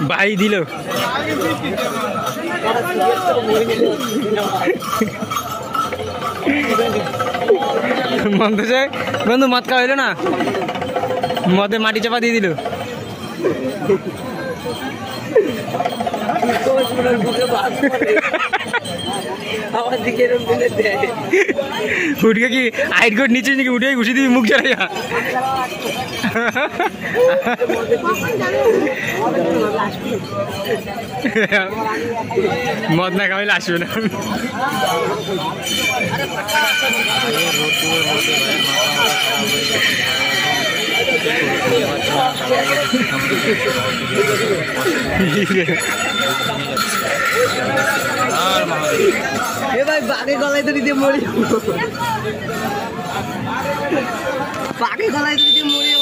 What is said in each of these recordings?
भाई दिल मन तो बंधु मत खाइल ना मदे माटी चापा दिए दिल उठ के कि हाइट कोट नीचे नहीं उठे घुसी दी मुख जरा मद ना खाइले आसबे ना भाई बागे गलाई तो दिए मरि बागे गलाई तो दिए मरि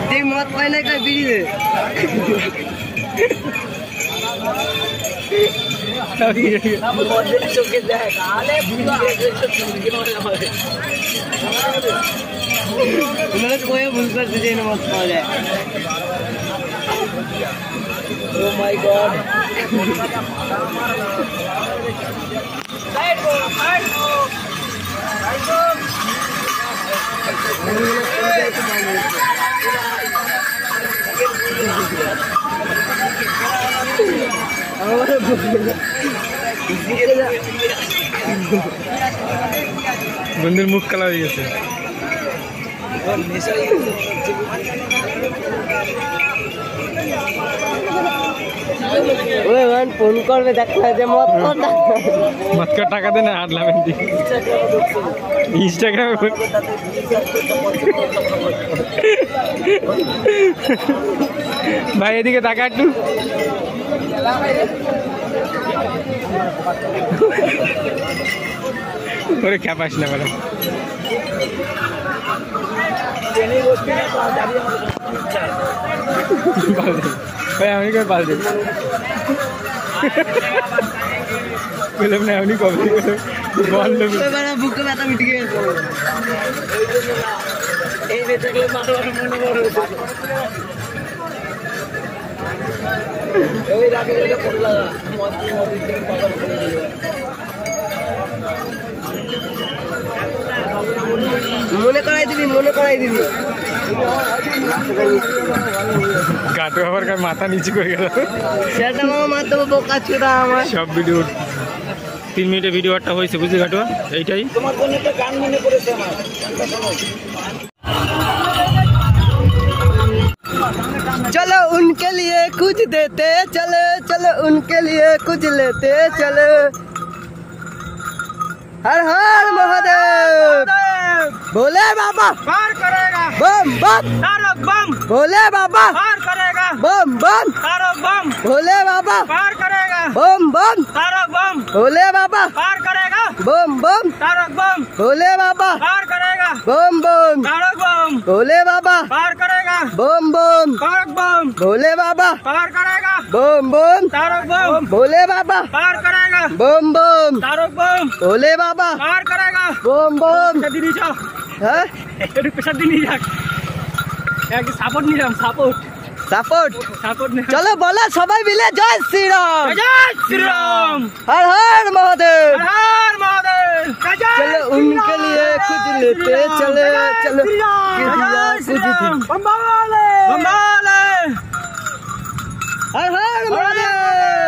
दे मत पाइले का बिड़ी दे कोई भूल कर दीजिए ना मत पा जाए Oh my God! Side go, side go, side go. बंदर मुख कला हो गया फोन कर मत कर टाका देना हाथ लावें दी इंस्टाग्राम भाई এদিকে টাকা একটু ওরে क्या पास ना बड़ा भाई हमें कोई पाल दे फिल्म ने हमें कॉपी कर बॉल ले बड़ा बुक में आता मिट गया ए बेटा के मारो मन मारो ओए राके के पड़ला মনে করাই দিবি কাটো আবার মাথা নিচে করে গেল সেটা মামা মাথা বোকা ছোড়া আমার সব ভিডিও 3 মিনিটের ভিডিও একটা হয়েছে বুঝলি কাটো এইটাই তোমার জন্য একটা গান মনে পড়েছে আমার चलो उनके लिए कुछ देते चले चलो उनके लिए कुछ लेते चले हर हर महादेव भोले बाबा पार करेगा बम बम तारक बम भोले बाबा पार करेगा बम बम तारक बम भोले बाबा पार करेगा बम बम तारक बम भोले बाबा पार करेगा बम बम तारक बम भोले बाबा पार करेगा बम बम तारक बम भोले बाबा पार करेगा बम बम तारक बम भोले बाबा पार करेगा बम बम तारक बम भोले बाबा पार करेगा बम बम तारक बम भोले बाबा पार करेगा बम बम दिनी जाओ হ্যাঁ একটু প্রেসার দিনি যাক এক সাপোর্ট নিলাম সাপোর্ট চলো বলো সবাই মিলে জয় শ্রীরাম হর হর মহাদেব চলো उनके लिए कुछ लेते चले चलो हर हर महादेव